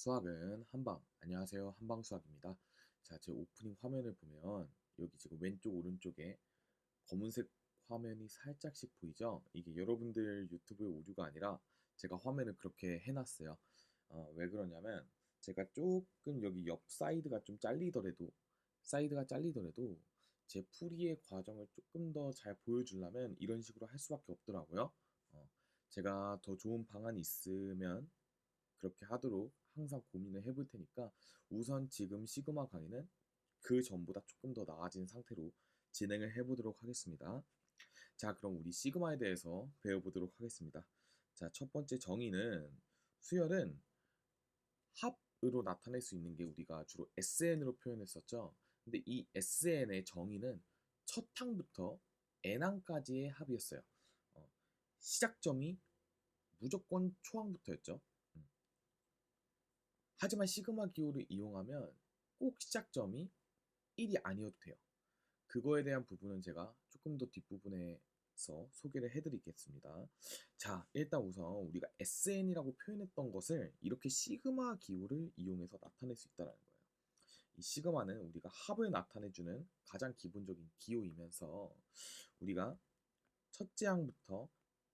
수학은 한방. 안녕하세요. 한방수학입니다. 자, 제 오프닝 화면을 보면 여기 지금 왼쪽 오른쪽에 검은색 화면이 살짝씩 보이죠? 이게 여러분들 유튜브의 오류가 아니라 제가 화면을 그렇게 해놨어요. 왜 그러냐면 제가 조금 여기 옆 사이드가 잘리더라도 제 풀이의 과정을 조금 더 잘 보여주려면 이런 식으로 할 수밖에 없더라고요. 어, 제가 더 좋은 방안이 있으면 그렇게 하도록 항상 고민을 해볼 테니까 우선 지금 시그마 강의는 그 전보다 조금 더 나아진 상태로 진행을 해보도록 하겠습니다. 자, 그럼 우리 시그마에 대해서 배워보도록 하겠습니다. 자, 첫 번째 정의는 수열은 합으로 나타낼 수 있는 게 우리가 주로 SN으로 표현했었죠. 근데 이 SN의 정의는 첫 항부터 N항까지의 합이었어요. 어, 시작점이 무조건 초항부터였죠. 음. 하지만 시그마 기호를 이용하면 꼭 시작점이 1이 아니어도 돼요. 그거에 대한 부분은 제가 조금 더 뒷부분에서 소개를 해드리겠습니다. 자, 일단 우선 우리가 SN이라고 표현했던 것을 이렇게 시그마 기호를 이용해서 나타낼 수 있다는 거예요. 이 시그마는 우리가 합을 나타내주는 가장 기본적인 기호이면서 우리가 첫째 항부터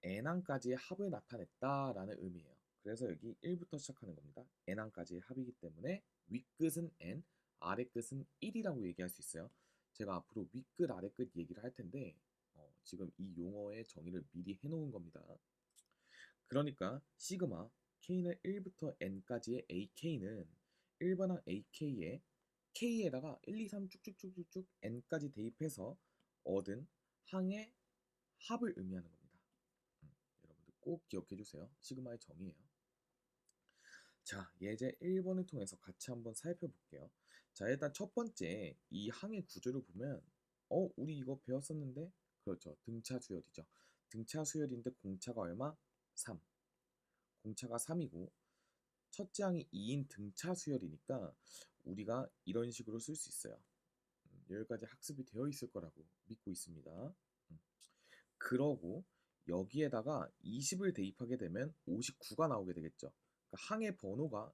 n항까지의 합을 나타냈다라는 의미예요. 그래서 여기 1부터 시작하는 겁니다. n항까지의 합이기 때문에 윗끝은 n, 아래끝은 1이라고 얘기할 수 있어요. 제가 앞으로 윗끝, 아래끝 얘기를 할 텐데 지금 이 용어의 정의를 미리 해놓은 겁니다. 그러니까 시그마 k는 1부터 n까지의 ak는 일반항 ak에 k에다가 1, 2, 3 쭉쭉쭉쭉쭉 n까지 대입해서 얻은 항의 합을 의미하는 겁니다. 여러분들 꼭 기억해 주세요. 시그마의 정의예요. 자, 예제 1번을 통해서 같이 한번 살펴볼게요. 자, 일단 첫 번째 이 항의 구조를 보면 우리 이거 배웠었는데 그렇죠. 등차 수열이죠. 등차 수열인데 공차가 얼마? 3. 공차가 3이고 첫째 항이 2인 등차 수열이니까 우리가 이런 식으로 쓸 수 있어요. 여기까지 학습이 되어 있을 거라고 믿고 있습니다. 음. 그러고 여기에다가 20을 대입하게 되면 59가 나오게 되겠죠. 그러니까 항의 번호가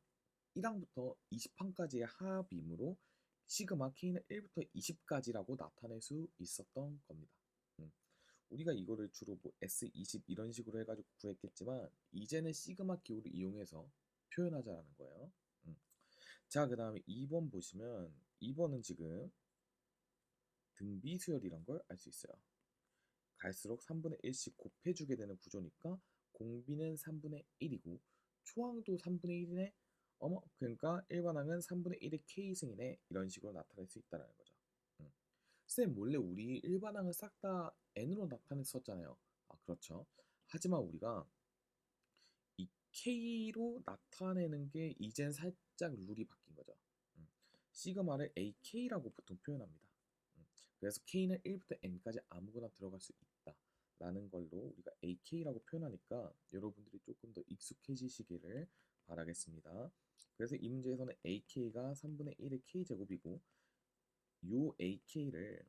1항부터 20항까지의 합이므로 시그마 k는 1부터 20까지라고 나타낼 수 있었던 겁니다. 우리가 이거를 주로 뭐 S20 이런 식으로 해가지고 구했겠지만 이제는 시그마 기호를 이용해서 표현하자라는 거예요. 자, 그 다음에 2번 보시면 2번은 지금 등비 수열이란 걸 알 수 있어요. 갈수록 3분의 1씩 곱해주게 되는 구조니까 공비는 3분의 1이고 초항도 3분의 1이네. 어머, 그러니까 일반항은 3분의 1의 k승이네. 이런 식으로 나타낼 수 있다는 거죠. 쌤, 원래 우리 일반항을 싹 다 n으로 나타냈었잖아요. 아, 그렇죠. 하지만 우리가 이 k로 나타내는 게 이젠 살짝 룰이 바뀐 거죠. 시그마를 ak라고 보통 표현합니다. 그래서 k는 1부터 n까지 아무거나 들어갈 수 있다라는 걸로 우리가 ak라고 표현하니까 여러분들이 조금 더 익숙해지시기를 바라겠습니다. 그래서 이 문제에서는 ak가 3분의 1의 k제곱이고 요 ak를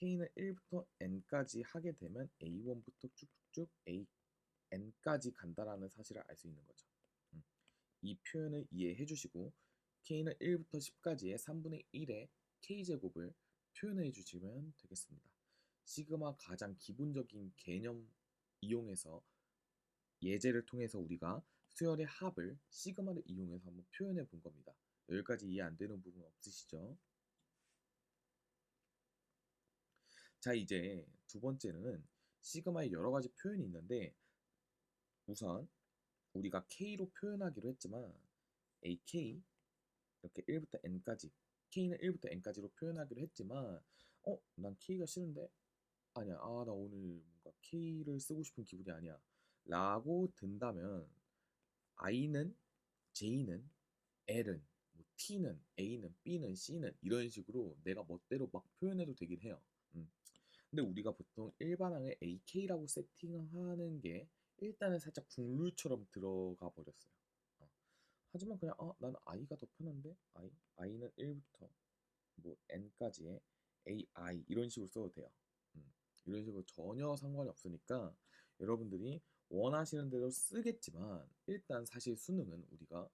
k는 1부터 n까지 하게 되면 a1부터 쭉쭉쭉 n까지 간다라는 사실을 알 수 있는 거죠. 이 표현을 이해해 주시고 k는 1부터 10까지의 3분의 1의 k제곱을 표현해 주시면 되겠습니다. 시그마 가장 기본적인 개념 이용해서 예제를 통해서 우리가 수열의 합을 시그마를 이용해서 한번 표현해 본 겁니다. 여기까지 이해 안 되는 부분 없으시죠? 자, 이제 두 번째는 시그마의 여러 가지 표현이 있는데 우선 우리가 k로 표현하기로 했지만 ak 이렇게 1부터 n까지 k는 1부터 n까지로 표현하기로 했지만 난 k가 싫은데 아니야 나 오늘 뭔가 k를 쓰고 싶은 기분이 아니야 라고 든다면 i는 j는 l은 뭐 t는 a는 b는 c는 이런 식으로 내가 멋대로 막 표현해도 되긴 해요. 근데 우리가 보통 일반항에 ak라고 세팅하는 게 일단은 살짝 국룰처럼 들어가 버렸어요. 어. 하지만 그냥 나는 i가 더 편한데 i는 1부터 뭐 n까지의 ai 이런 식으로 써도 돼요. 이런 식으로 전혀 상관이 없으니까 여러분들이 원하시는 대로 쓰겠지만 일단 사실 수능은 우리가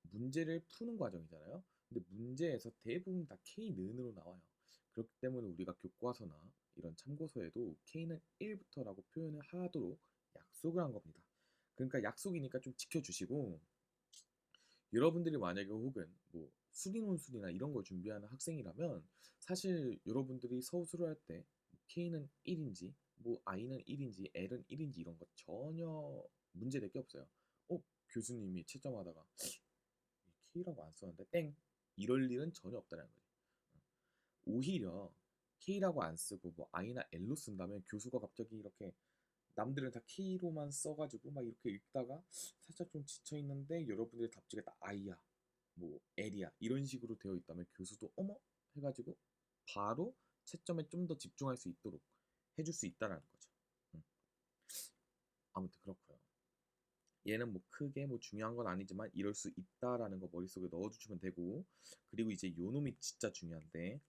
문제를 푸는 과정이잖아요. 근데 문제에서 대부분 다 K 는으로 나와요. 그렇기 때문에 우리가 교과서나 이런 참고서에도 K는 1부터라고 표현을 하도록 약속을 한 겁니다. 그러니까 약속이니까 좀 지켜주시고, 여러분들이 만약에 혹은 뭐 수리논술이나 이런 걸 준비하는 학생이라면 사실 여러분들이 서술을 할 때 K는 1인지 뭐 I는 1인지 L은 1인지 이런 거 전혀 문제될 게 없어요. 교수님이 채점하다가 K라고 안 썼는데 땡 이럴 일은 전혀 없다는 거예요. 오히려 K라고 안 쓰고 뭐 I나 L로 쓴다면 교수가 갑자기 이렇게 남들은 다 K로만 써가지고 막 이렇게 읽다가 살짝 좀 지쳐있는데 여러분들의 답지가 다 I야 뭐 L이야 이런 식으로 되어 있다면 교수도 어머 해가지고 바로 채점에 좀 더 집중할 수 있도록 해줄 수 있다라는 거죠. 음, 아무튼 그렇고요. 얘는 뭐 크게 뭐 중요한 건 아니지만 이럴 수 있다라는 거 머릿속에 넣어두시면 되고, 그리고 이제 요 놈이 진짜 중요한데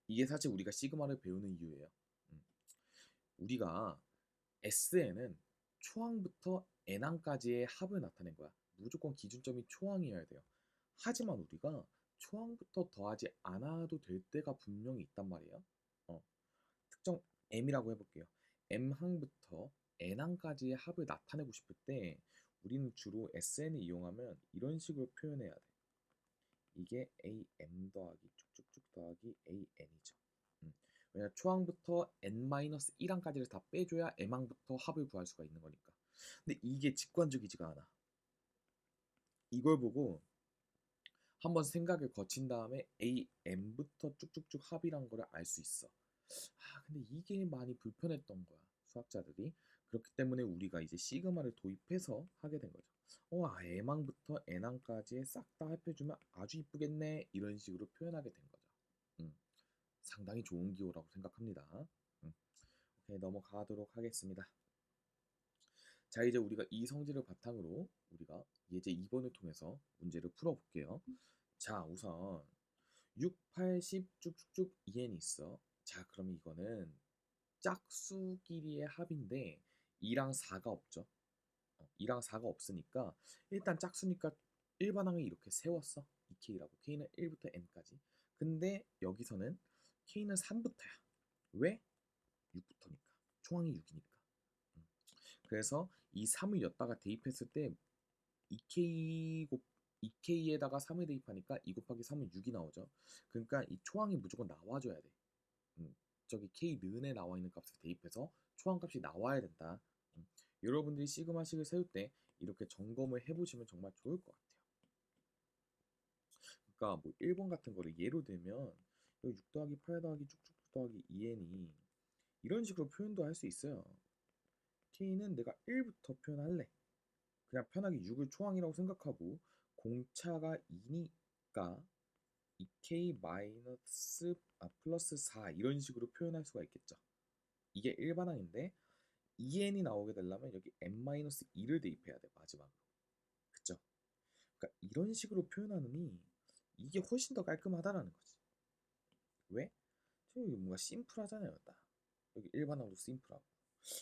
이게 사실 우리가 시그마를 배우는 이유예요. 음, 우리가 S에는 초항부터 N항까지의 합을 나타낸 거야. 무조건 기준점이 초항이어야 돼요. 하지만 우리가 초항부터 더하지 않아도 될 때가 분명히 있단 말이에요. 특정 M이라고 해볼게요. M항부터 N항까지의 합을 나타내고 싶을 때 우리는 주로 SN을 이용하면 이런 식으로 표현해야 돼. 이게 AM 더하기 쭉쭉쭉 더하기 AN이죠. 왜냐 초항부터 N-1항까지를 다 빼줘야 M항부터 합을 구할 수가 있는 거니까. 근데 이게 직관적이지가 않아. 이걸 보고 한번 생각을 거친 다음에 AM부터 쭉쭉쭉 합이란 거를 알 수 있어. 근데 이게 많이 불편했던 거야, 수학자들이. 그렇기 때문에 우리가 이제 시그마를 도입해서 하게 된 거죠. M항부터 N항까지 싹 다 합해주면 아주 이쁘겠네. 이런 식으로 표현하게 된 거죠. 음, 상당히 좋은 기호라고 생각합니다. 오케이, 넘어가도록 하겠습니다. 자, 이제 우리가 이 성질을 바탕으로 우리가 예제 2번을 통해서 문제를 풀어볼게요. 자, 우선 6, 8, 10 쭉쭉쭉 2n이 있어. 자, 그러면 이거는 짝수끼리의 합인데 2랑 4가 없죠. 2랑 4가 없으니까 일단 짝수니까 일반항을 이렇게 세웠어. 2k라고. k는 1부터 n까지. 근데 여기서는 k는 3부터야. 왜? 6부터니까. 총항이 6이니까. 그래서 이 3을 였다가 대입했을 때 2k 2k에다가 3을 대입하니까 2 곱하기 3은 6이 나오죠. 그러니까 이 초항이 무조건 나와줘야 돼. 저기 k 는에 나와 있는 값을 대입해서 초항 값이 나와야 된다. 여러분들이 시그마식을 세울 때 이렇게 점검을 해보시면 정말 좋을 것 같아요. 그러니까 뭐 1번 같은 거를 예로 들면 6 더하기 8 더하기 쭉쭉 더하기 2n이 이런 식으로 표현도 할 수 있어요. k는 내가 1부터 표현할래. 그냥 편하게 6을 초항이라고 생각하고 공차가 2니까 2k 마이너스 플러스 4 이런 식으로 표현할 수가 있겠죠. 이게 일반항인데 2n이 나오게 되려면 여기 n-2를 대입해야 돼, 마지막으로. 그쵸? 그러니까 이런 식으로 표현하느니 이게 훨씬 더 깔끔하다라는 거지. 왜? 여기 뭔가 심플하잖아요, 딱. 여기 일반항도 심플하고.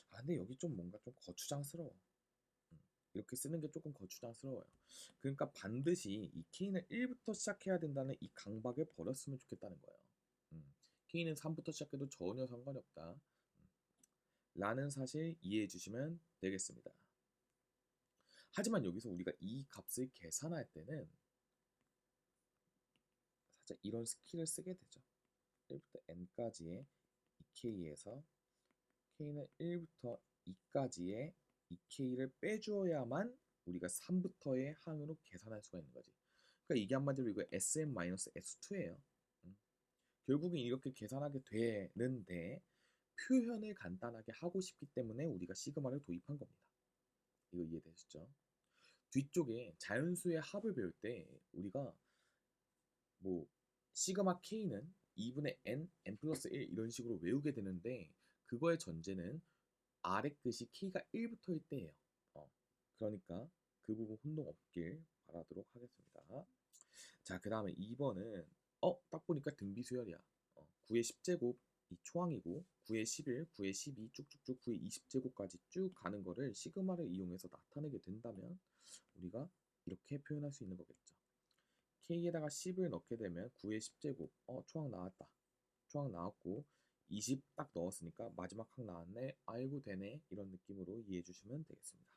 근데 여기 좀 뭔가 좀 거추장스러워. 이렇게 쓰는 게 조금 거추장스러워요. 그러니까 반드시 이 k는 1부터 시작해야 된다는 이 강박을 버렸으면 좋겠다는 거예요. k는 3부터 시작해도 전혀 상관이 없다. 라는 사실 이해해 주시면 되겠습니다. 하지만 여기서 우리가 이 값을 계산할 때는 살짝 이런 스킬을 쓰게 되죠. 1부터 n까지의 2k에서 k는 1부터 2까지의 2k를 빼주어야만 우리가 3부터의 항으로 계산할 수가 있는 거지. 그러니까 이게 한마디로 이거 sn-s2예요. 결국엔 이렇게 계산하게 되는데 표현을 간단하게 하고 싶기 때문에 우리가 시그마를 도입한 겁니다. 이거 이해되시죠? 뒤쪽에 자연수의 합을 배울 때 우리가 뭐 시그마 k는 2분의 n 플러스 1 이런 식으로 외우게 되는데 그거의 전제는 아래 끝이 k가 1부터일 때예요. 그러니까 그 부분 혼동 없길 바라도록 하겠습니다. 자, 그 다음에 2번은 딱 보니까 등비수열이야. 9의 10제곱 이 초항이고 9의 11, 9의 12 쭉쭉쭉 9의 20제곱까지 쭉 가는 거를 시그마를 이용해서 나타내게 된다면 우리가 이렇게 표현할 수 있는 거겠죠. k에다가 10을 넣게 되면 9의 10제곱 초항 나왔다. 초항 나왔고 20 딱 넣었으니까 마지막 항 나왔네. 아이고 되네. 이런 느낌으로 이해해 주시면 되겠습니다.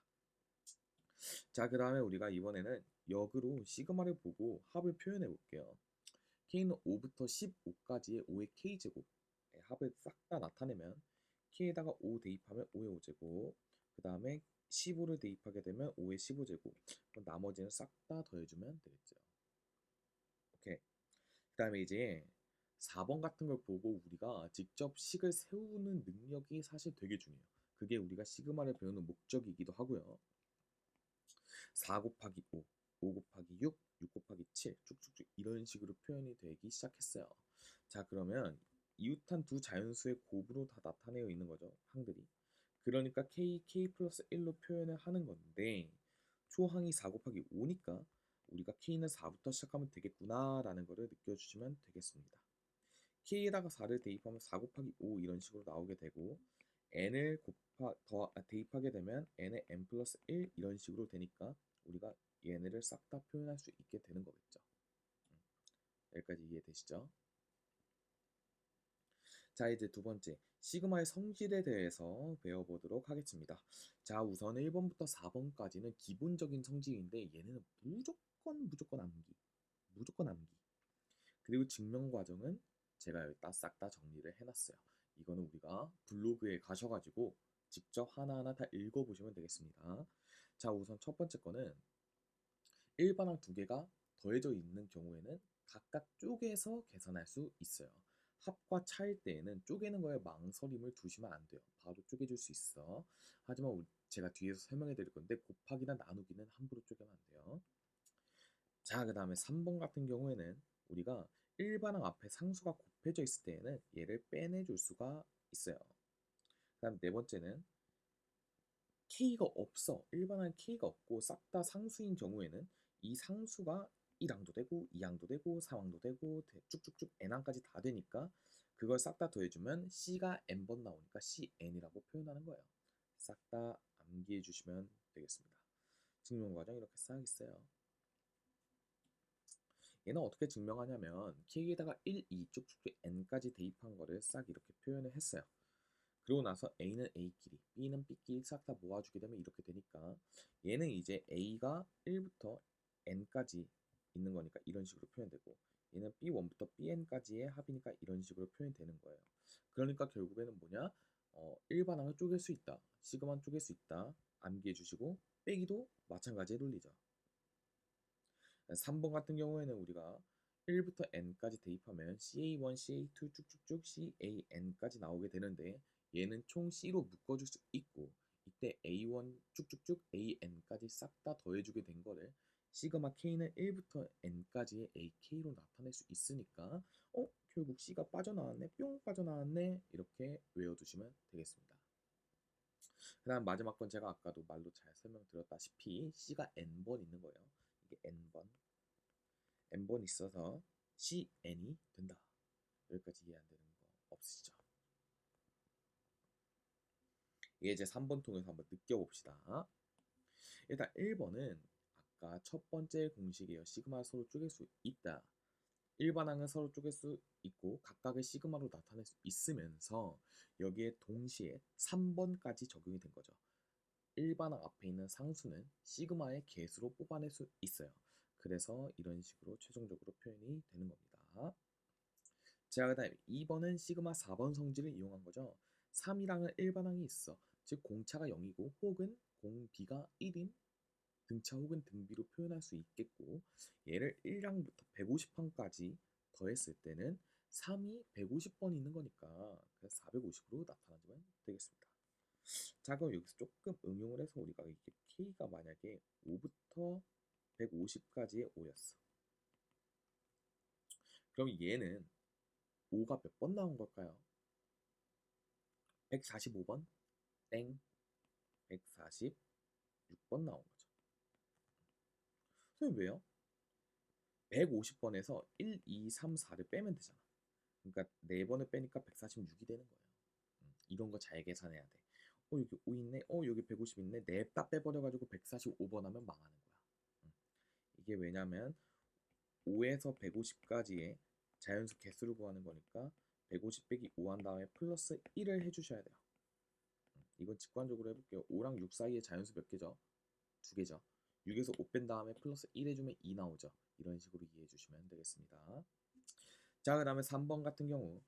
자, 그 다음에 우리가 이번에는 역으로 시그마를 보고 합을 표현해 볼게요. k는 5부터 15까지의 5의 k제곱 합을 싹 다 나타내면 k에다가 5 대입하면 5의 5제곱 그 다음에 15를 대입하게 되면 5의 15제곱 그럼 나머지는 싹 다 더해주면 되겠죠. 오케이. 그 다음에 이제 4번 같은 걸 보고 우리가 직접 식을 세우는 능력이 사실 되게 중요해요. 그게 우리가 시그마를 배우는 목적이기도 하고요. 4 곱하기 5, 5 곱하기 6, 6 곱하기 7 쭉쭉쭉 이런 식으로 표현이 되기 시작했어요. 자, 그러면 이웃한 두 자연수의 곱으로 다 나타내어 있는 거죠. 항들이. 그러니까 k 플러스 1로 표현을 하는 건데 초항이 4 곱하기 5니까 우리가 k는 4부터 시작하면 되겠구나 라는 거를 느껴주시면 되겠습니다. k에다가 4를 대입하면 4 곱하기 5 이런 식으로 나오게 되고 n을 대입하게 되면 n의 n 플러스 1 이런 식으로 되니까 우리가 얘네를 싹 다 표현할 수 있게 되는 거겠죠. 여기까지 이해되시죠? 자, 이제 두 번째 시그마의 성질에 대해서 배워보도록 하겠습니다. 자, 우선 1번부터 4번까지는 기본적인 성질인데 얘네는 무조건 암기. 무조건 암기. 그리고 증명 과정은 제가 여기다 싹 다 정리를 해놨어요. 이거는 우리가 블로그에 가셔가지고 직접 하나하나 다 읽어보시면 되겠습니다. 자, 우선 첫 번째 거는 일반항 두 개가 더해져 있는 경우에는 각각 쪼개서 계산할 수 있어요. 합과 차일 때에는 쪼개는 거에 망설임을 두시면 안 돼요. 바로 쪼개줄 수 있어. 하지만 제가 뒤에서 설명해 드릴 건데 곱하기나 나누기는 함부로 쪼개면 안 돼요. 자, 그 다음에 3번 같은 경우에는 우리가 일반항 앞에 상수가 곱해져 있을 때에는 얘를 빼내줄 수가 있어요. 그 다음 네 번째는 k가 없어. 일반항 k가 없고 싹 다 상수인 경우에는 이 상수가 1항도 되고 2항도 되고 3항도 되고 쭉쭉쭉 n항까지 다 되니까 그걸 싹 다 더해주면 c가 n번 나오니까 cn이라고 표현하는 거예요. 싹 다 암기해 주시면 되겠습니다. 증명 과정 이렇게 싹 있어요. 얘는 어떻게 증명하냐면 k에다가 1, 2 쭉쭉쭉 n까지 대입한 거를 싹 이렇게 표현을 했어요. 그러고 나서 a는 a끼리, b는 b끼리 싹 다 모아주게 되면 이렇게 되니까 얘는 이제 a가 1부터 n까지 있는 거니까 이런 식으로 표현되고 얘는 b1부터 bn까지의 합이니까 이런 식으로 표현되는 거예요. 그러니까 결국에는 뭐냐? 일반항을 쪼갤 수 있다. 시그마는 쪼갤 수 있다. 암기해 주시고 빼기도 마찬가지의 논리죠. 3번 같은 경우에는 우리가 1부터 n까지 대입하면 CA1, CA2 쭉쭉쭉 CAN까지 나오게 되는데 얘는 총 C로 묶어줄 수 있고 이때 A1 쭉쭉쭉 AN까지 싹 다 더해주게 된 거를 시그마 K는 1부터 N까지의 AK로 나타낼 수 있으니까 결국 C가 빠져나왔네 뿅 빠져나왔네 이렇게 외워두시면 되겠습니다. 그 다음 마지막 건 제가 아까도 말로 잘 설명드렸다시피 C가 N번 있는 거예요. 이게 N번 있어서 CN이 된다. 여기까지 이해 안 되는 거 없으시죠? 이게 이제 3번 통해서 한번 느껴봅시다. 일단 1번은 아까 첫 번째 공식이에요. 시그마 서로 쪼갤 수 있다. 일반항은 서로 쪼갤 수 있고 각각의 시그마로 나타낼 수 있으면서 여기에 동시에 3번까지 적용이 된 거죠. 일반항 앞에 있는 상수는 시그마의 개수로 뽑아낼 수 있어요. 그래서 이런 식으로 최종적으로 표현이 되는 겁니다. 자, 그 다음에 2번은 시그마 4번 성질을 이용한 거죠. 3이랑은 일반항이 있어. 즉 공차가 0이고 혹은 공비가 1인 등차 혹은 등비로 표현할 수 있겠고 얘를 1항부터 150항까지 더했을 때는 3이 150번 있는 거니까 그래서 450으로 나타나주면 되겠습니다. 자, 그럼 여기서 조금 응용을 해서 우리가 이게 k가 만약에 5부터 150까지의 5였어. 그럼 얘는 5가 몇 번 나온 걸까요? 145번? 땡. 146번 나온 거죠. 선생님 왜요? 150번에서 1, 2, 3, 4를 빼면 되잖아. 그러니까 4번을 빼니까 146이 되는 거예요. 이런 거 잘 계산해야 돼. 여기 5 있네. 여기 150 있네. 냅다 빼버려가지고 145번 하면 망하는 거야. 이게 왜냐면 5에서 150까지의 자연수 개수를 구하는 거니까 150 빼기 5 한 다음에 플러스 1을 해주셔야 돼요. 이건 직관적으로 해볼게요. 5랑 6 사이에 자연수 몇 개죠? 2개죠. 6에서 5 뺀 다음에 플러스 1 해주면 2 나오죠. 이런 식으로 이해해 주시면 되겠습니다. 자, 그 다음에 3번 같은 경우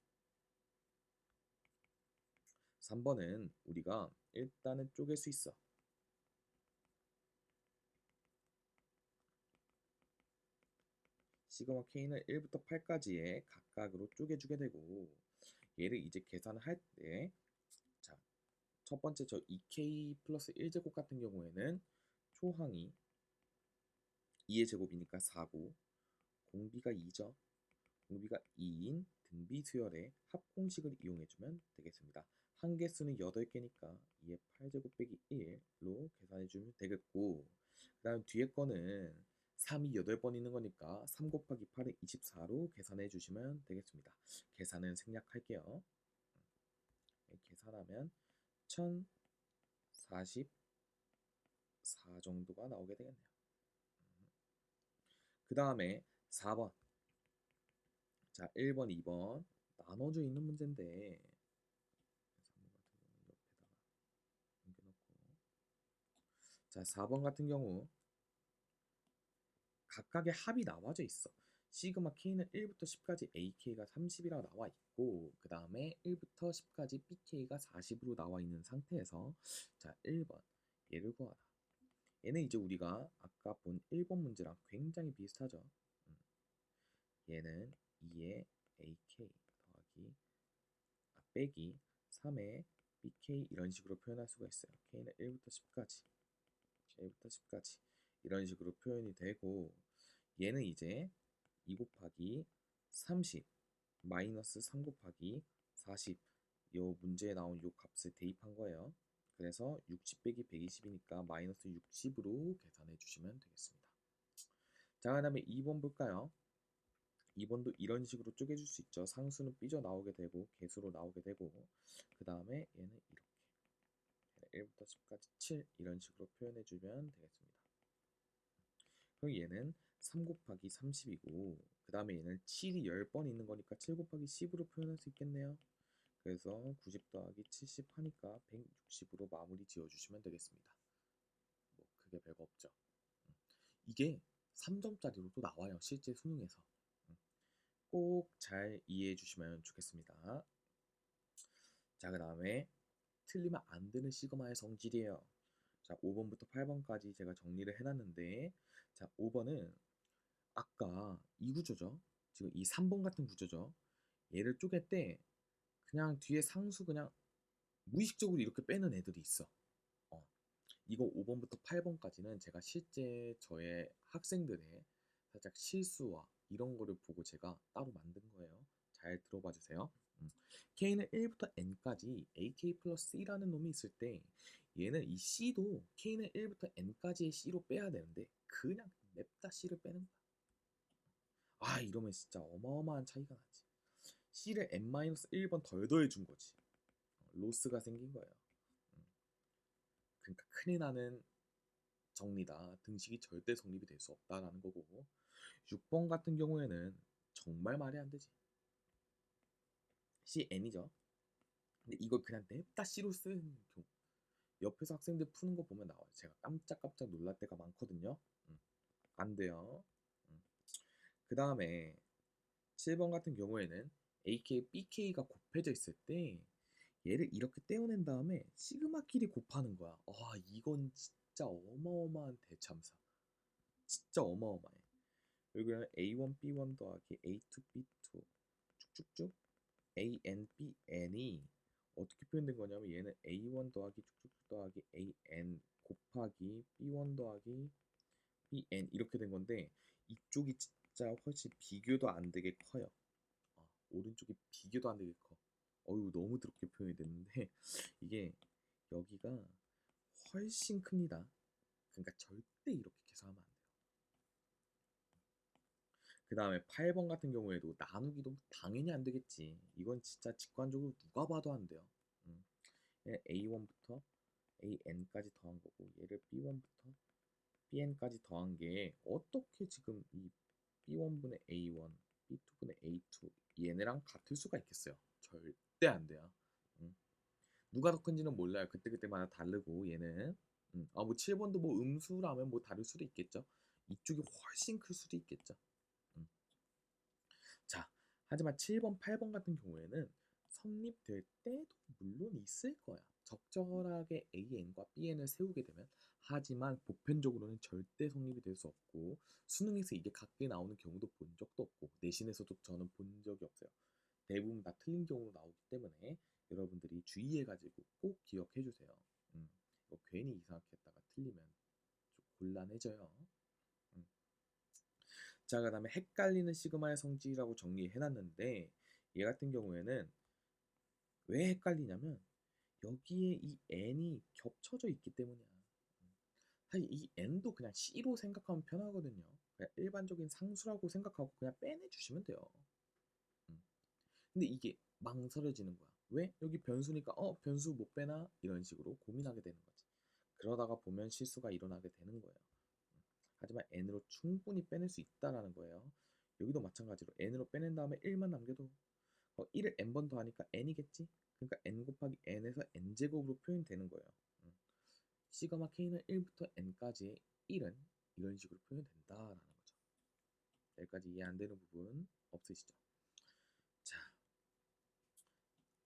3번은 우리가 일단은 쪼갤 수 있어. 시그마 K는 1부터 8까지의 각각으로 쪼개주게 되고 얘를 이제 계산을 할 때 자, 첫 번째 저 2K 플러스 1제곱 같은 경우에는 초항이 2의 제곱이니까 4고 공비가 2죠. 공비가 2인 등비 수열의 합공식을 이용해주면 되겠습니다. 한개수는 8개니까 2의 8제곱 빼기 1로 계산해주면 되겠고 그 다음 뒤에 거는 3이 8번 있는 거니까 3 곱하기 8은 24로 계산해 주시면 되겠습니다. 계산은 생략할게요. 계산하면 1044 정도가 나오게 되겠네요. 그 다음에 4번. 자, 1번, 2번 나눠져 있는 문제인데 3번 같은 경우는 옆에다가 옮겨놓고 자, 4번 같은 경우 각각의 합이 나와져 있어. 시그마 K는 1부터 10까지 AK가 30이라 나와 있고 그 다음에 1부터 10까지 BK가 40으로 나와 있는 상태에서 자, 1번 얘를 구하라. 얘는 이제 우리가 아까 본 1번 문제랑 굉장히 비슷하죠. 얘는 2의 AK 더하기 빼기 3의 BK 이런 식으로 표현할 수가 있어요. K는 1부터 10까지 1부터 10까지 이런 식으로 표현이 되고 얘는 이제 2 곱하기 30 마이너스 3 곱하기 40 요 문제에 나온 요 값을 대입한 거예요. 그래서 60 빼기 120이니까 마이너스 60으로 계산해 주시면 되겠습니다. 자, 그 다음에 2번 볼까요? 2번도 이런 식으로 쪼개줄 수 있죠. 상수는 삐져나오게 되고 개수로 나오게 되고 그 다음에 얘는 이렇게 1부터 10까지 7 이런 식으로 표현해 주면 되겠습니다. 그럼 얘는 3 곱하기 30이고 그 다음에 얘는 7이 10번 있는 거니까 7 곱하기 10으로 표현할 수 있겠네요. 그래서 90 더하기 70 하니까 160으로 마무리 지어주시면 되겠습니다. 뭐 크게 별거 없죠. 이게 3점짜리로도 나와요. 실제 수능에서. 꼭 잘 이해해 주시면 좋겠습니다. 자, 그 다음에 틀리면 안 되는 시그마의 성질이에요. 자, 5번부터 8번까지 제가 정리를 해놨는데 자, 5번은 아까 이 구조죠. 지금 이 3번 같은 구조죠. 얘를 쪼갤 때 그냥 뒤에 상수 그냥 무의식적으로 이렇게 빼는 애들이 있어. 이거 5번부터 8번까지는 제가 실제 저의 학생들의 살짝 실수와 이런 거를 보고 제가 따로 만든 거예요. 잘 들어봐 주세요. K는 1부터 N까지 AK 플러스 C라는 놈이 있을 때 얘는 이 C도 K는 1부터 N까지의 C로 빼야 되는데 그냥 냅다 C를 빼는 거야. 이러면 진짜 어마어마한 차이가 나지. C를 N-1번 덜 더해준 거지. 로스가 생긴 거예요. 그러니까 큰일 나는 정리다. 등식이 절대 성립이 될 수 없다라는 거고 6번 같은 경우에는 정말 말이 안 되지. CN이죠. 근데 이걸 그냥 냅다 C로 쓰는 경우 옆에서 학생들 푸는 거 보면 나와요. 제가 깜짝깜짝 놀랄 때가 많거든요. 안 돼요. 그 다음에 7번 같은 경우에는 AK, BK가 곱해져 있을 때 얘를 이렇게 떼어낸 다음에 시그마끼리 곱하는 거야. 이건 진짜 어마어마한 대참사. 진짜 어마어마해. 여기는 A1, B1 더하기 A2, B2 쭉쭉쭉 AN, BN이 어떻게 표현된 거냐면 얘는 A1 더하기 쭉쭉쭉 더하기 AN 곱하기 B1 더하기 BN 이렇게 된 건데 이쪽이 진짜 훨씬 비교도 안 되게 커요. 오른쪽이 비교도 안 되게 커. 너무 더럽게 표현이 됐는데 이게 여기가 훨씬 큽니다. 그러니까 절대 이렇게 계산하면 안 돼요. 그 다음에 8번 같은 경우에도 나누기도 당연히 안 되겠지. 이건 진짜 직관적으로 누가 봐도 안 돼요. 얘 A1부터 AN까지 더한 거고 얘를 B1부터 BN까지 더한 게 어떻게 지금 이 B1분의 A1, B2분의 A2 얘네랑 같을 수가 있겠어요? 절대 안 돼요. 음. 누가 더 큰지는 몰라요. 그때그때마다 다르고 얘는 뭐 7번도 뭐 음수라면 뭐 다를 수도 있겠죠. 이쪽이 훨씬 클 수도 있겠죠. 음. 자, 하지만 7번, 8번 같은 경우에는 성립될 때도 물론 있을 거야. 적절하게 AN과 BN을 세우게 되면. 하지만 보편적으로는 절대 성립이 될 수 없고 수능에서 이게 각기 나오는 경우도 본 적도 없고 내신에서도 저는 본 적이 없어요. 대부분 다 틀린 경우로 나오기 때문에 여러분들이 주의해가지고 꼭 기억해 주세요. 이거 괜히 이상하게 했다가 틀리면 좀 곤란해져요. 음. 자, 그 다음에 헷갈리는 시그마의 성질이라고 정리해놨는데 얘 같은 경우에는 왜 헷갈리냐면 여기에 이 n이 겹쳐져 있기 때문이야. 사실 이 n도 그냥 c로 생각하면 편하거든요. 그냥 일반적인 상수라고 생각하고 그냥 빼내주시면 돼요. 근데 이게 망설여지는 거야. 왜? 여기 변수니까 변수 못 빼나? 이런 식으로 고민하게 되는 거지. 그러다가 보면 실수가 일어나게 되는 거예요. 하지만 n으로 충분히 빼낼 수 있다라는 거예요. 여기도 마찬가지로 n으로 빼낸 다음에 1만 남겨도 1을 n번 더하니까 n이겠지? 그러니까 n 곱하기 n에서 n제곱으로 표현되는 거예요. 시그마 k는 1부터 n까지의 1은 이런 식으로 표현된다라는 거죠. 여기까지 이해 안 되는 부분 없으시죠? 자,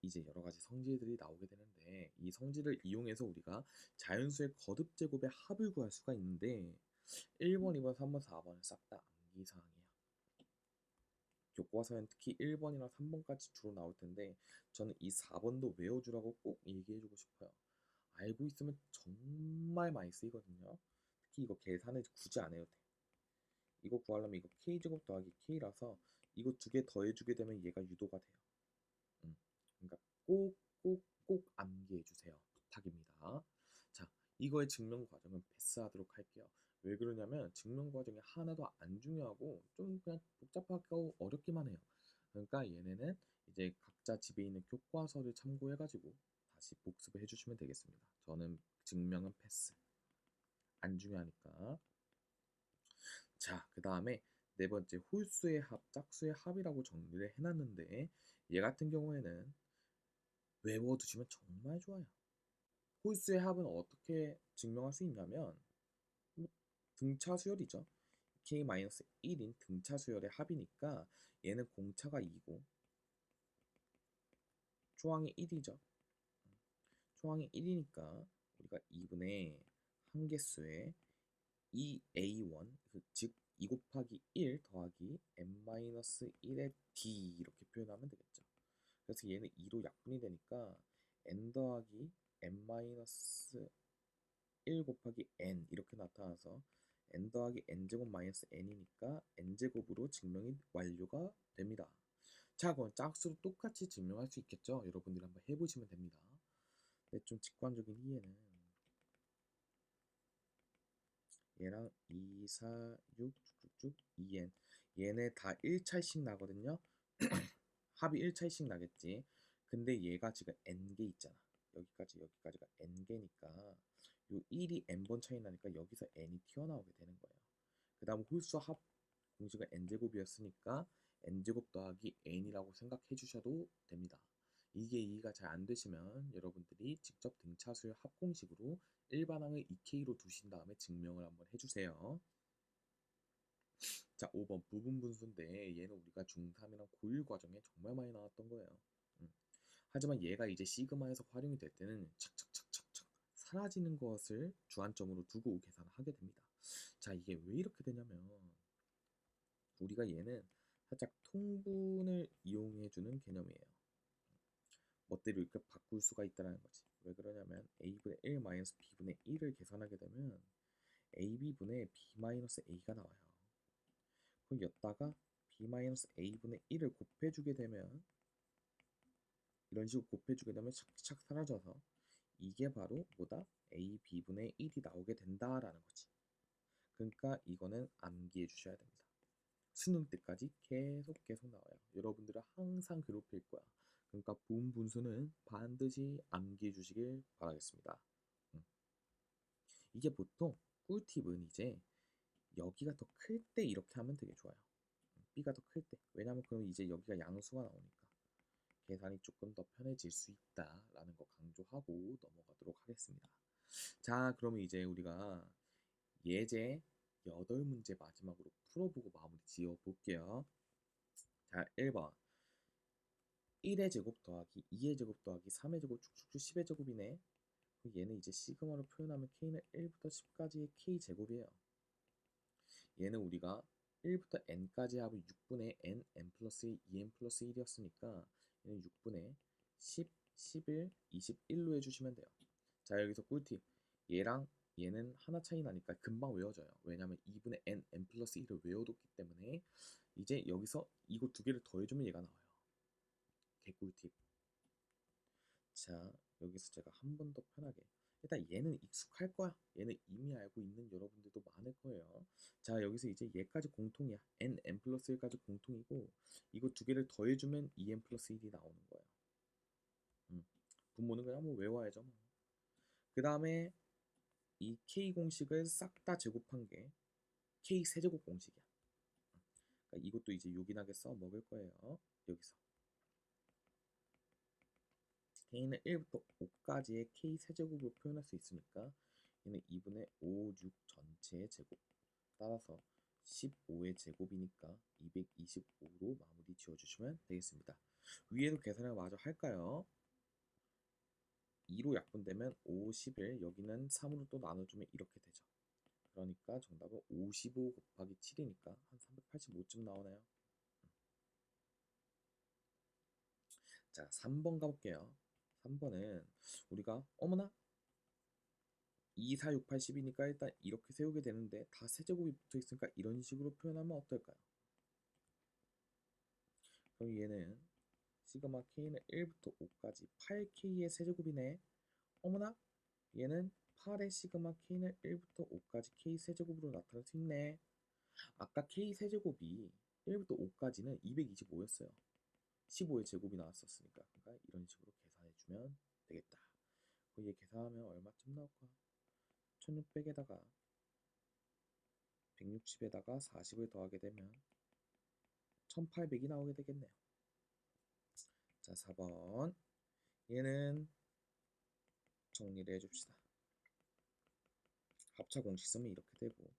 이제 여러 가지 성질들이 나오게 되는데 이 성질을 이용해서 우리가 자연수의 거듭 제곱의 합을 구할 수가 있는데 1번, 2번, 3번, 4번은 싹 다 암기사항이야. 교과서엔 특히 1번이랑 3번까지 주로 나올 텐데 저는 이 4번도 외워주라고 꼭 얘기해주고 싶어요. 알고 있으면 정말 많이 쓰이거든요. 특히 이거 계산을 굳이 안 해도 돼. 이거 구하려면 이거 k제곱 더하기 k라서 이거 두 개 더해주게 되면 얘가 유도가 돼요. 그러니까 꼭 암기해주세요. 부탁입니다. 자, 이거의 증명 과정은 패스하도록 할게요. 왜 그러냐면 증명 과정이 하나도 안 중요하고 좀 그냥 복잡하고 어렵기만 해요. 그러니까 얘네는 이제 각자 집에 있는 교과서를 참고해가지고 다시 복습을 해주시면 되겠습니다. 저는 증명은 패스. 안 중요하니까. 자, 그 다음에 네 번째 홀수의 합, 짝수의 합이라고 정리를 해놨는데 얘 같은 경우에는 외워두시면 정말 좋아요. 홀수의 합은 어떻게 증명할 수 있냐면 등차 수열이죠. k-1인 등차 수열의 합이니까 얘는 공차가 2고 초항이 1이죠. 초항이 1이니까 우리가 2분의 한개수의 2a1 즉 2 곱하기 1 더하기 n-1의 d 이렇게 표현하면 되겠죠. 그래서 얘는 2로 약분이 되니까 n 더하기 n-1 곱하기 n 이렇게 나타나서 n 더하기 n제곱 마이너스 n이니까 n제곱으로 증명이 완료가 됩니다. 자, 그럼 짝수로 똑같이 증명할 수 있겠죠? 여러분들이 한번 해보시면 됩니다. 네, 좀 직관적인 이해는 얘랑 2, 4, 6 쭉쭉쭉 2n 얘네 다 1차씩 나거든요. 합이 1차씩 나겠지. 근데 얘가 지금 n개 있잖아. 여기까지가 n개니까 요 1이 n번 차이 나니까 여기서 n이 튀어나오게 되는 거예요. 그 다음 홀수 합 공식은 n제곱이었으니까 n제곱 더하기 n이라고 생각해 주셔도 됩니다. 이게 이해가 잘 안 되시면 여러분들이 직접 등차수열 합 공식으로 일반항을 2K로 두신 다음에 증명을 한번 해주세요. 자, 5번 부분 분수인데 얘는 우리가 중3이랑 고1 과정에 정말 많이 나왔던 거예요. 하지만 얘가 이제 시그마에서 활용이 될 때는 착착착착착 사라지는 것을 주안점으로 두고 계산을 하게 됩니다. 자, 이게 왜 이렇게 되냐면 우리가 얘는 살짝 통분을 이용해주는 개념이에요. 멋대로 이렇게 바꿀 수가 있다는 거지. 왜 그러냐면 a분의 1 마이너스 b분의 1을 계산하게 되면 ab분의 b 마이너스 a가 나와요. 그럼 여기다가 b 마이너스 a분의 1을 곱해주게 되면 이런 식으로 곱해주게 되면 착착 사라져서 이게 바로 뭐다? a b분의 1이 나오게 된다라는 거지. 그러니까 이거는 암기해 주셔야 됩니다. 수능 때까지 계속 나와요. 여러분들을 항상 괴롭힐 거야. 그러니까 본 분수는 반드시 암기해 주시길 바라겠습니다. 음. 이게 보통 꿀팁은 이제 여기가 더 클 때 이렇게 하면 되게 좋아요. B가 더 클 때. 왜냐면 그럼 이제 여기가 양수가 나오니까 계산이 조금 더 편해질 수 있다라는 거 강조하고 넘어가도록 하겠습니다. 자, 그러면 이제 우리가 예제 8문제 마지막으로 풀어보고 마무리 지어 볼게요. 자, 1번. 1의 제곱 더하기 2의 제곱 더하기 3의 제곱 쭉쭉쭉 10의 제곱이네. 얘는 이제 시그마로 표현하면 k는 1부터 10까지의 k제곱이에요. 얘는 우리가 1부터 n까지 합은 6분의 n 플러스 2n 플러스 1이었으니까 얘는 6분의 10, 11, 21로 해주시면 돼요. 자, 여기서 꿀팁. 얘랑 얘는 하나 차이 나니까 금방 외워져요. 왜냐면 2분의 n 플러스 1을 외워뒀기 때문에 이제 여기서 이거 두 개를 더해주면 얘가 나와요. 개꿀팁. 자, 여기서 제가 한 번 더 편하게. 일단 얘는 익숙할 거야. 얘는 이미 알고 있는 여러분들도 많을 거예요. 자, 여기서 이제 얘까지 공통이야. n 플러스 1까지 공통이고 이거 두 개를 더해주면 2n 플러스 1이 나오는 거예요. 분모는 그냥 뭐 외워야죠. 뭐. 그 다음에 이 k 공식을 싹 다 제곱한 게 k 세제곱 공식이야. 그러니까 이것도 이제 요긴하게 써 먹을 거예요. 여기서 k는 1부터 5까지의 k 세제곱을 표현할 수 있으니까 얘는 2분의 5, 6 전체의 제곱. 따라서 15의 제곱이니까 225로 마무리 지어주시면 되겠습니다. 위에도 계산을 마저 할까요? 2로 약분되면 5, 11, 여기는 3으로 또 나눠주면 이렇게 되죠. 그러니까 정답은 55 곱하기 7이니까 한 385쯤 나오나요? 자, 3번 가볼게요. 3번은 우리가 어머나 2, 4, 6, 8, 10이니까 일단 이렇게 세우게 되는데 다 세제곱이 붙어있으니까 이런 식으로 표현하면 어떨까요? 그럼 얘는 시그마 k는 1부터 5까지 8k의 세제곱이네. 어머나 얘는 8의 시그마 k는 1부터 5까지 k 세제곱으로 나타날 수 있네. 아까 k 세제곱이 1부터 5까지는 225였어요. 15의 제곱이 나왔었으니까. 그러니까 이런 식으로 계산해주면 되겠다. 얘 계산하면 얼마쯤 나올까? 1600에다가 160에다가 40을 더하게 되면 1800이 나오게 되겠네요. 자, 4번. 얘는 정리를 해줍시다. 합차 공식 쓰면 이렇게 되고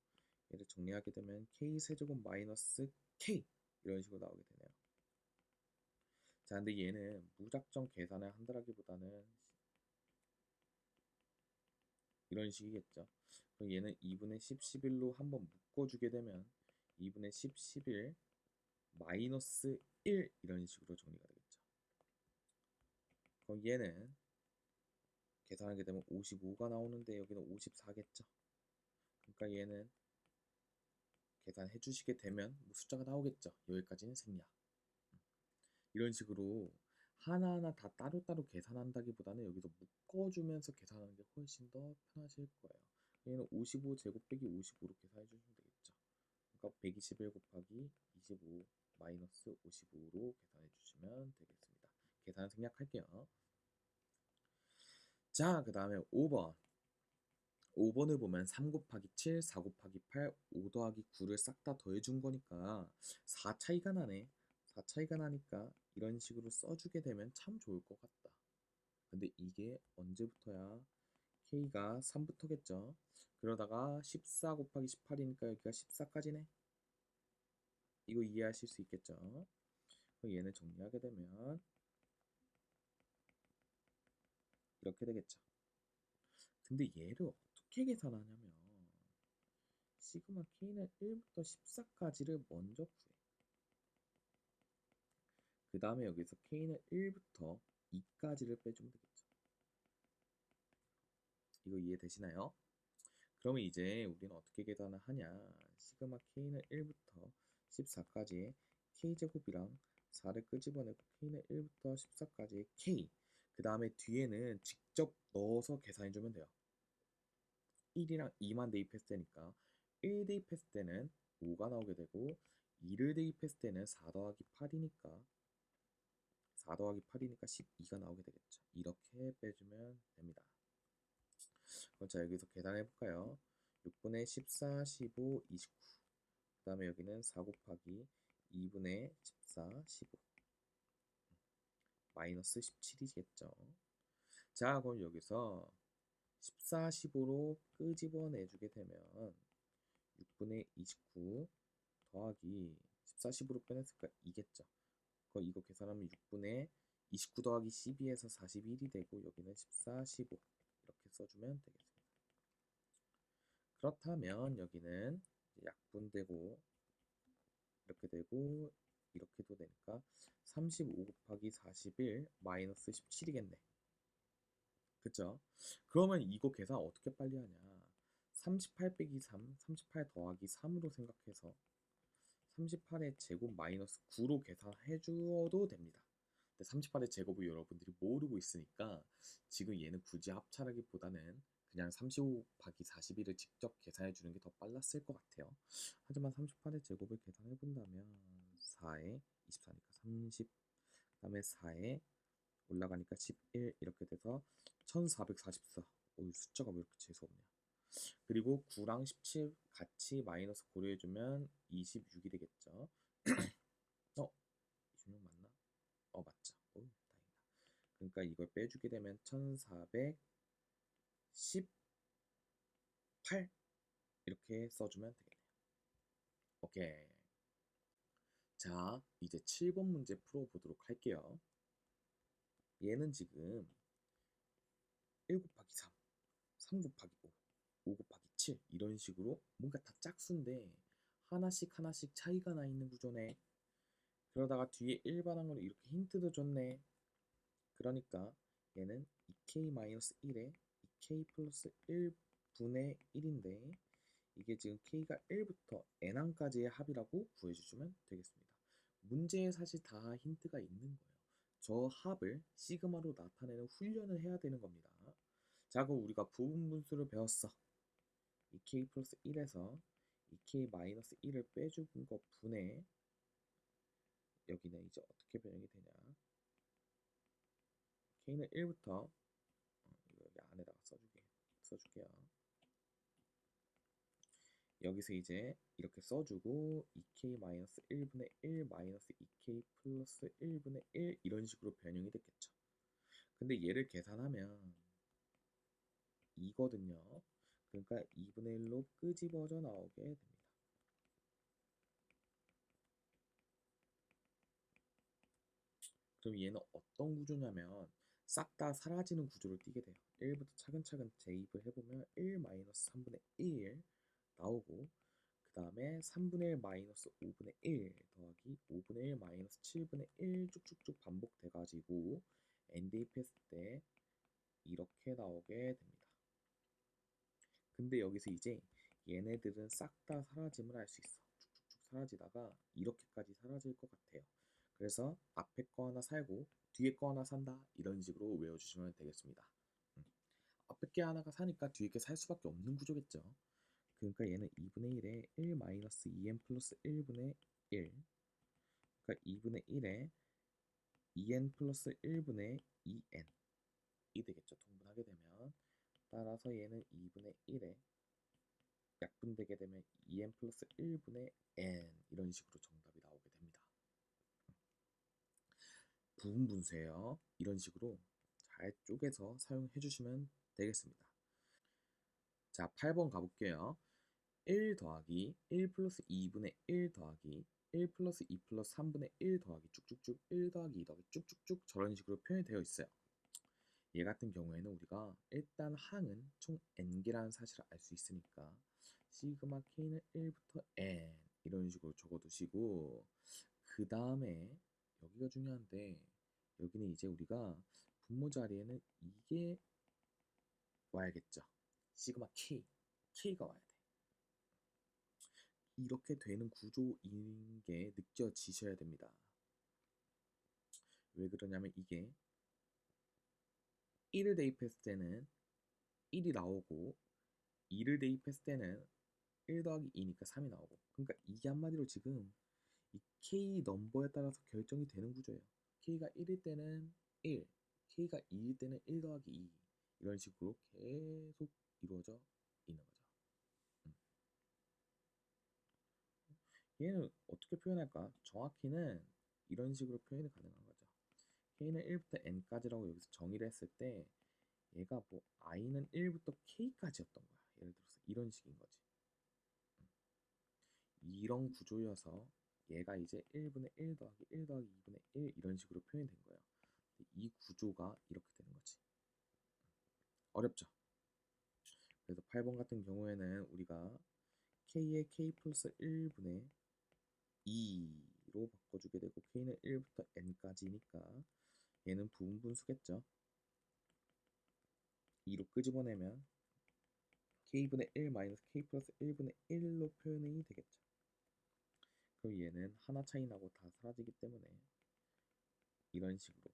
얘를 정리하게 되면 k 세제곱 마이너스 k 이런 식으로 나오게 되네요. 자, 근데 얘는 무작정 계산을 한다라기보다는 이런 식이겠죠. 그럼 얘는 2분의 10, 11로 한번 묶어주게 되면 2분의 10, 11 마이너스 1 이런 식으로 정리가 되겠죠. 그럼 얘는 계산하게 되면 55가 나오는데 여기는 54겠죠. 그러니까 얘는 계산해 주시게 되면 뭐 숫자가 나오겠죠. 여기까지는 생략. 이런 식으로 하나하나 다 따로따로 계산한다기보다는 여기서 묶어주면서 계산하는 게 훨씬 더 편하실 거예요. 얘는 55 제곱 빼기 55로 계산해 주시면 되겠죠. 그러니까 121 곱하기 25 마이너스 55로 계산해 주시면 되겠습니다. 계산 생략할게요. 자, 그 다음에 5번. 5번을 보면 3 곱하기 7, 4 곱하기 8, 5 더하기 9를 싹 다 더해준 거니까 4 차이가 나네. 4 차이가 나니까 이런 식으로 써주게 되면 참 좋을 것 같다. 근데 이게 언제부터야? K가 3부터겠죠. 그러다가 14 곱하기 18이니까 여기가 14까지네. 이거 이해하실 수 있겠죠? 그럼 얘는 정리하게 되면 이렇게 되겠죠. 근데 얘를 어떻게 계산하냐면 시그마 K는 1부터 14까지를 먼저 구해. 그 다음에 여기서 K는 1부터 2까지를 빼주면 되겠죠. 이거 이해되시나요? 그러면 이제 우리는 어떻게 계산을 하냐. 시그마 K는 1부터 14까지의 K제곱이랑 4를 끄집어내고 K는 1부터 14까지의 K 그 다음에 뒤에는 직접 넣어서 계산해주면 돼요. 1이랑 2만 대입했을 때니까 1 대입했을 때는 5가 나오게 되고 2를 대입했을 때는 4 더하기 8이니까 4 더하기 8이니까 12가 나오게 되겠죠. 이렇게 빼주면 됩니다. 그럼 자, 여기서 계산해 볼까요? 6분의 14, 15, 29. 그 다음에 여기는 4 곱하기 2분의 14, 15. 마이너스 17이겠죠. 자, 그럼 여기서 14, 15로 끄집어내주게 되면 6분의 29 더하기 14, 15로 빼냈으니까 2겠죠. 그럼 이거 계산하면 6분의 29 더하기 12에서 41이 되고 여기는 14, 15 이렇게 써주면 되겠습니다. 그렇다면 여기는 약분되고 이렇게 되고 이렇게도 되니까 35 곱하기 41 마이너스 17이겠네. 그쵸? 그러면 이거 계산 어떻게 빨리 하냐? 38 빼기 3, 38 더하기 3으로 생각해서 38의 제곱 마이너스 9로 계산해 주어도 됩니다. 근데 38의 제곱을 여러분들이 모르고 있으니까 지금 얘는 굳이 합차라기보다는 그냥 35 곱하기 41을 직접 계산해 주는 게 더 빨랐을 것 같아요. 하지만 38의 제곱을 계산해 본다면 4에 24니까 30, 그 다음에 4에 올라가니까 11 이렇게 돼서 1444. 오, 숫자가 왜 이렇게 재수없냐. 그리고 9랑 17 같이 마이너스 고려해주면 26이 되겠죠. 26 맞나? 맞죠. 오, 다행이다. 그러니까 이걸 빼주게 되면 1418 이렇게 써주면 되겠네요. 오케이. 자, 이제 7번 문제 풀어보도록 할게요. 얘는 지금 1 곱하기 3, 3 곱하기 5, 5 곱하기 7 이런 식으로 뭔가 다 짝수인데 하나씩 하나씩 차이가 나 있는 구조네. 그러다가 뒤에 일반항으로 이렇게 힌트도 줬네. 그러니까 얘는 2k-1에 2k 플러스 1분의 1인데 이게 지금 k가 1부터 n항까지의 합이라고 구해주시면 되겠습니다. 문제에 사실 다 힌트가 있는 거예요. 저 합을 시그마로 나타내는 훈련을 해야 되는 겁니다. 자, 그럼 우리가 부분분수를 배웠어. 2k 플러스 1에서 2k 마이너스 1을 빼준 거 분의 여기는 이제 어떻게 변형이 되냐. k는 1부터 여기 안에다가 써줄게요. 여기서 이제 이렇게 써주고 2k-1분의 1 마이너스 2k 플러스 1분의 1 이런 식으로 변형이 됐겠죠. 근데 얘를 계산하면 2거든요. 그러니까 2분의 1로 끄집어져 나오게 됩니다. 그럼 얘는 어떤 구조냐면 싹 다 사라지는 구조를 띠게 돼요. 1부터 차근차근 대입을 해보면 1-3분의 1 나오고 그 다음에 3분의 1 마이너스 5분의 1 더하기 5분의 1 마이너스 7분의 1 쭉쭉쭉 반복돼가지고 n 대입했을 때 이렇게 나오게 됩니다. 근데 여기서 이제 얘네들은 싹 다 사라짐을 알 수 있어. 쭉쭉쭉 사라지다가 이렇게까지 사라질 것 같아요. 그래서 앞에 거 하나 살고 뒤에 거 하나 산다 이런 식으로 외워주시면 되겠습니다. 앞에 게 하나가 사니까 뒤에 게 살 수밖에 없는 구조겠죠. 그러니까 얘는 2분의 1에 1 마이너스 2n 플러스 1분의 1 그러니까 2분의 1에 2n 플러스 1분의 2n이 되겠죠. 통분하게 되면 따라서 얘는 2분의 1에 약분되게 되면 2n 플러스 1분의 n 이런 식으로 정답이 나오게 됩니다. 부분분수예요. 이런 식으로 잘 쪼개서 사용해 주시면 되겠습니다. 자, 8번 가볼게요. 1 더하기 1 플러스 2분의 1 더하기 1 플러스 2 플러스 3분의 1 더하기 쭉쭉쭉 1 더하기 2 더하기 쭉쭉쭉 저런 식으로 표현이 되어 있어요. 얘 같은 경우에는 우리가 일단 항은 총 n개라는 사실을 알 수 있으니까 시그마 k는 1부터 n 이런 식으로 적어두시고 그 다음에 여기가 중요한데 여기는 이제 우리가 분모 자리에는 이게 와야겠죠. 시그마 k가 와야 돼. 이렇게 되는 구조인 게 느껴지셔야 됩니다. 왜 그러냐면 이게 1을 대입했을 때는 1이 나오고 2를 대입했을 때는 1 더하기 2니까 3이 나오고 그러니까 이게 한마디로 지금 이 K 넘버에 따라서 결정이 되는 구조예요. K가 1일 때는 1, K가 2일 때는 1 더하기 2 이런 식으로 계속 이루어져 있는 거죠. 얘는 어떻게 표현할까? 정확히는 이런 식으로 표현이 가능한 거죠. K는 1부터 N까지라고 여기서 정의를 했을 때 얘가 뭐 I는 1부터 K까지였던 거야. 예를 들어서 이런 식인 거지. 이런 구조여서 얘가 이제 1분의 1 더하기 1 더하기 2분의 1 이런 식으로 표현이 된 거예요. 이 구조가 이렇게 되는 거지. 어렵죠? 그래서 8번 같은 경우에는 우리가 K의 K 플러스 1분의 2로 바꿔주게 되고 K는 1부터 N까지니까 얘는 부분분수겠죠. 2로 끄집어내면 K분의 1 마이너스 K 플러스 1분의 1로 표현이 되겠죠. 그럼 얘는 하나 차이 나고 다 사라지기 때문에 이런 식으로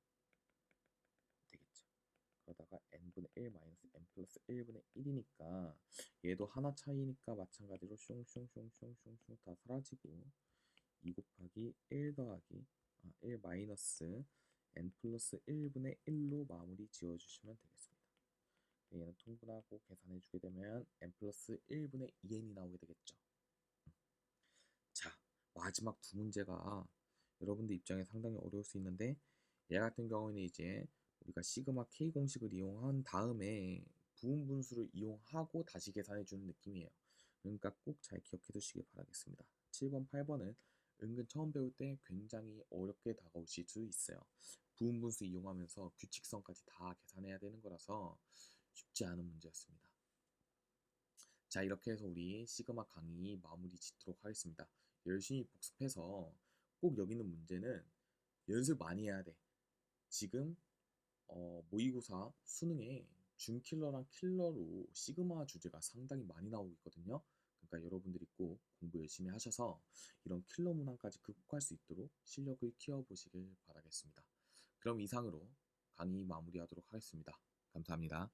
되겠죠. 그러다가 n분의 1 마이너스 n 플러스 1분의 1이니까 얘도 하나 차이니까 마찬가지로 슝슝슝슝슝슝 다 사라지고 2 곱하기 1 더하기 1 마이너스 n 플러스 1분의 1로 마무리 지어주시면 되겠습니다. 얘는 통분하고 계산해주게 되면 n 플러스 1분의 2n이 나오게 되겠죠. 자, 마지막 두 문제가 여러분들 입장에 상당히 어려울 수 있는데 얘 같은 경우는 이제 우리가 시그마 K 공식을 이용한 다음에 부분 분수를 이용하고 다시 계산해 주는 느낌이에요. 그러니까 꼭 잘 기억해 두시길 바라겠습니다. 7번, 8번은 은근 처음 배울 때 굉장히 어렵게 다가오실 수 있어요. 부분 분수 이용하면서 규칙성까지 다 계산해야 되는 거라서 쉽지 않은 문제였습니다. 자, 이렇게 해서 우리 시그마 강의 마무리 짓도록 하겠습니다. 열심히 복습해서 꼭 여기 있는 문제는 연습 많이 해야 돼. 지금 모의고사 수능에 준킬러랑 킬러로 시그마 주제가 상당히 많이 나오고 있거든요. 그러니까 여러분들이 꼭 공부 열심히 하셔서 이런 킬러 문항까지 극복할 수 있도록 실력을 키워보시길 바라겠습니다. 그럼 이상으로 강의 마무리하도록 하겠습니다. 감사합니다.